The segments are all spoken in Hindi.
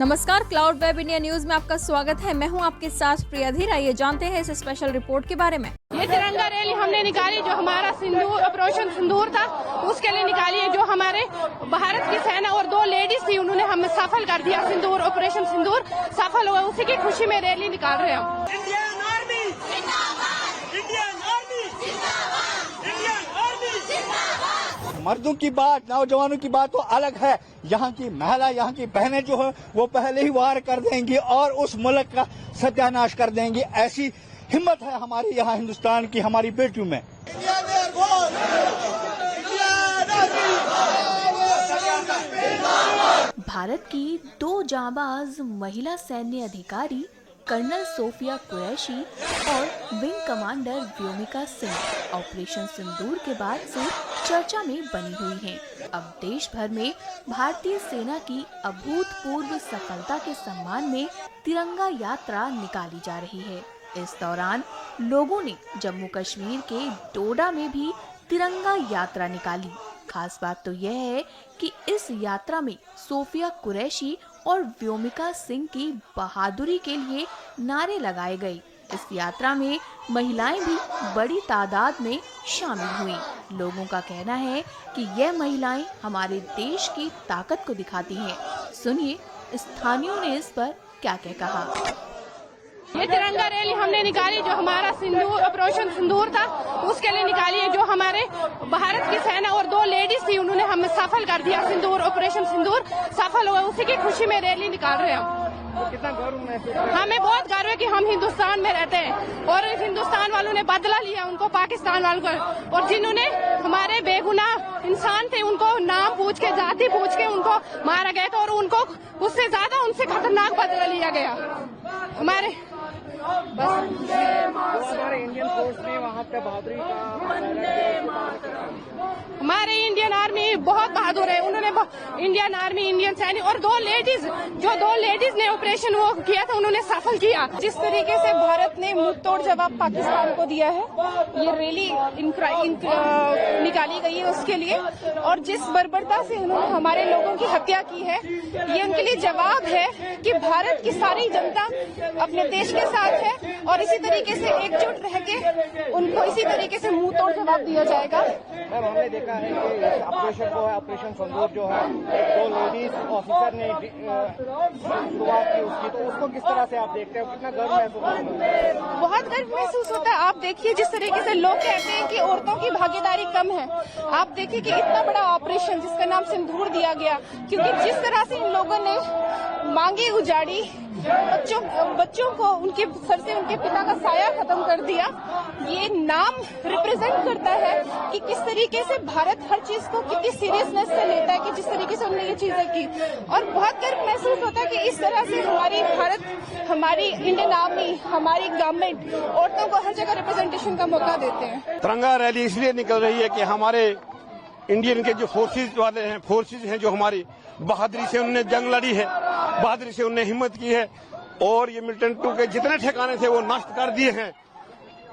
नमस्कार, क्लाउड वेब इंडिया न्यूज में आपका स्वागत है। मैं हूं आपके साथ प्रिया धीर। आइए जानते हैं इस स्पेशल रिपोर्ट के बारे में। ये तिरंगा रैली हमने निकाली जो हमारा सिंदूर ऑपरेशन सिंदूर था, उसके लिए निकाली है। जो हमारे भारत की सेना और 2 लेडीज थी, उन्होंने हमें सफल कर दिया। सिंदूर ऑपरेशन सिंदूर सफल हुआ, उसी की खुशी में रैली निकाल रहे हैं हम। इंडियन आर्मी जिंदाबाद, इंडियन आर्मी जिंदाबाद, इंडियन आर्मी जिंदाबाद। मर्दों की बात, नौजवानों की बात तो अलग है। यहाँ की महिला, यहाँ की बहनें जो है वो पहले ही वार कर देंगी और उस मुल्क का सत्यानाश कर देंगी। ऐसी हिम्मत है हमारी यहाँ हिंदुस्तान की, हमारी बेटियों में। भारत की 2 जांबाज महिला सैन्य अधिकारी कर्नल सोफिया कुरैशी और wing commander Vyomika Singh operation Sindoor के बाद से चर्चा में बनी हुई हैं। अब देश भर में भारतीय सेना की अभूतपूर्व सफलता के सम्मान में तिरंगा यात्रा निकाली जा रही है। इस दौरान लोगों ने जम्मू कश्मीर के डोडा में भी तिरंगा यात्रा निकाली। खास बात तो यह है कि इस यात्रा में सोफिया कुरैशी और व्योमिका सिंह की बहादुरी के लिए नारे लगाए गए। इस यात्रा में महिलाएं भी बड़ी तादाद में शामिल हुईं। लोगों का कहना है कि यह महिलाएं हमारे देश की ताकत को दिखाती हैं। सुनिए स्थानीयों ने इस पर क्या क्या कहा। ये तिरंगा रैली हमने निकाली जो हमारा सिंदूर ऑपरेशन सिंदूर था, उसके लिए निकाली है। जो हमारे भारत की सेना और 2 लेडीज थी, उन्होंने हमें सफल कर दिया। सिंदूर ऑपरेशन सिंदूर सफल हुआ, उसी की खुशी में रैली निकाल रहे हैं हम। तो कितना गर्व महसूस? हमें बहुत गर्व है कि हम हिंदुस्तान में रहते हैं और हिंदुस्तान वालों ने बदला लिया उनको पाकिस्तान वालों को, और जिन्होंने हमारे बेगुनाह इंसान थे उनको नाम पूछ के, जाति पूछ के उनको मारा गया था, और उनको उससे ज्यादा उनसे खतरनाक बदला लिया गया। हमारे इंडियन फोर्स ने वहाँ पे बहादुरी हमारे इंडियन आर्मी बहुत बहादुर है। उन्होंने इंडियन आर्मी, इंडियन सैनिक और 2 लेडीज ने ऑपरेशन वो किया था, उन्होंने सफल किया। जिस तरीके से भारत ने मुंहतोड़ जवाब पाकिस्तान को दिया है, ये रैली निकाली गई है उसके लिए, और जिस बर्बरता से उन्होंने हमारे लोगों की हत्या की है, ये उनके लिए जवाब है कि भारत की सारी जनता अपने देश के साथ है और इसी तरीके से एकजुट रह के उनको इसी तरीके से मुंहतोड़ जवाब दिया जाएगा। मैम, हमने देखा है कि ऑपरेशन जो है, ऑपरेशन सिंदूर जो है, 2 लेडीज ऑफिसर ने शुरुआत की उसकी, तो उसको किस तरह से आप देखते हैं? कितना गर्व महसूस होता है? बहुत गर्व महसूस होता है। आप देखिए जिस तरीके से लोग कहते हैं कि औरतों की भागीदारी कम है, आप देखिए कि इतना बड़ा ऑपरेशन जिसका नाम सिंदूर दिया गया, क्योंकि जिस तरह से इन लोगों ने मांगे उजाड़ी, बच्चों को उनके सर से उनके पिता का साया खत्म कर दिया, ये नाम रिप्रेजेंट करता है कि किस तरीके से भारत हर चीज को कितनी सीरियसनेस से लेता है, कि जिस तरीके से उन्होंने ये चीजें की। और बहुत गर्व महसूस होता है कि इस तरह से हमारी भारत, हमारी इंडियन आर्मी, हमारी गवर्नमेंट औरतों को हर जगह रिप्रेजेंटेशन का मौका देते हैं। तिरंगा रैली इसलिए निकल रही है कि हमारे इंडियन के जो फोर्सेज हैं जो हमारी बहादुरी से उन्होंने जंग लड़ी है, बहादुरी से उन्होंने हिम्मत की है, और ये मिलिटेंट 2 के जितने ठिकाने थे वो नष्ट कर दिए हैं।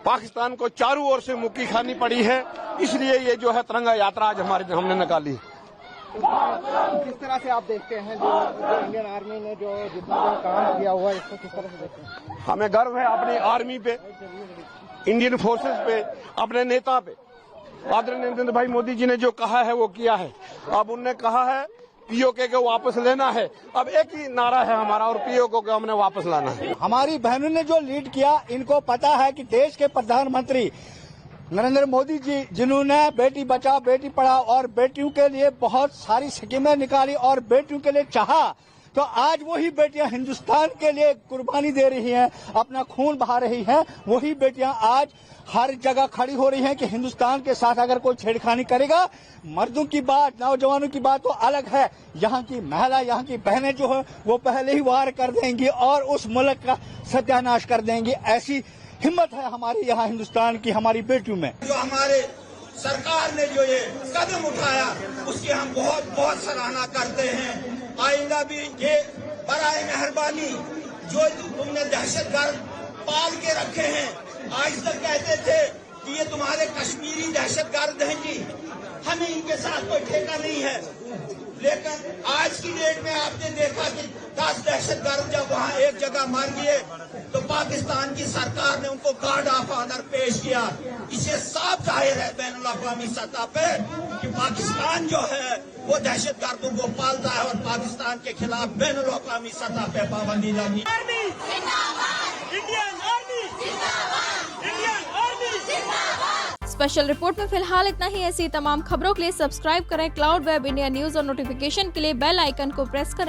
पाकिस्तान को चारों ओर से मुक्की खानी पड़ी है, इसलिए ये जो है तिरंगा यात्रा आज हमने निकाली। किस तरह से आप देखते हैं जो इंडियन आर्मी ने जो जितना जो काम किया हुआ है, इसको किस तरह से देखते हैं? हमें गर्व है अपनी आर्मी पे, इंडियन फोर्सेस पे, अपने नेता पे। आदरणीय नरेंद्र भाई मोदी जी ने जो कहा है वो किया है। अब उनने कहा है पीओके को वापस लेना है, अब एक ही नारा है हमारा, और पीओके को हमने वापस लाना है। हमारी बहनों ने जो लीड किया, इनको पता है कि देश के प्रधानमंत्री नरेंद्र मोदी जी, जिन्होंने बेटी बचाओ बेटी पढ़ाओ और बेटियों के लिए बहुत सारी स्कीमें निकाली और बेटियों के लिए चाहा, तो आज वही बेटियां हिंदुस्तान के लिए कुर्बानी दे रही हैं, अपना खून बहा रही हैं। वही बेटियां आज हर जगह खड़ी हो रही हैं कि हिंदुस्तान के साथ अगर कोई छेड़खानी करेगा, मर्दों की बात, नौजवानों की बात तो अलग है। यहाँ की महिला, यहाँ की बहनें जो है वो पहले ही वार कर देंगी और उस मुल्क का सत्यानाश कर देंगी। ऐसी हिम्मत है हमारी यहाँ हिंदुस्तान की, हमारी बेटियों में। जो हमारे सरकार ने जो ये कदम उठाया, उसकी हम बहुत बहुत सराहना करते हैं। आइंदा भी ये बराए मेहरबानी जो तुमने दहशतगर्द पाल के रखे हैं, आज तक कहते थे कि ये तुम्हारे कश्मीरी दहशतगर्द हैं जी, हमें इनके साथ कोई ठेका नहीं है। लेकिन आज की डेट में आपने देखा कि 10 दहशतगर्द जब वहाँ एक जगह मर गए तो पाकिस्तान की सरकार ने उनको गार्ड ऑफ ऑनर पेश किया। इसे साफ जाहिर है बैनुल-अक़वामी सतह पे कि पाकिस्तान जो है वो दहशतगर्दों को पालता है और पाकिस्तान के खिलाफ बैनुल-अक़वामी सतह पे पाबंदी लगी। स्पेशल रिपोर्ट में फिलहाल इतना ही। ऐसी तमाम खबरों के लिए सब्सक्राइब करें क्लाउड वेब इंडिया न्यूज और नोटिफिकेशन के लिए बेल आइकन को प्रेस करें।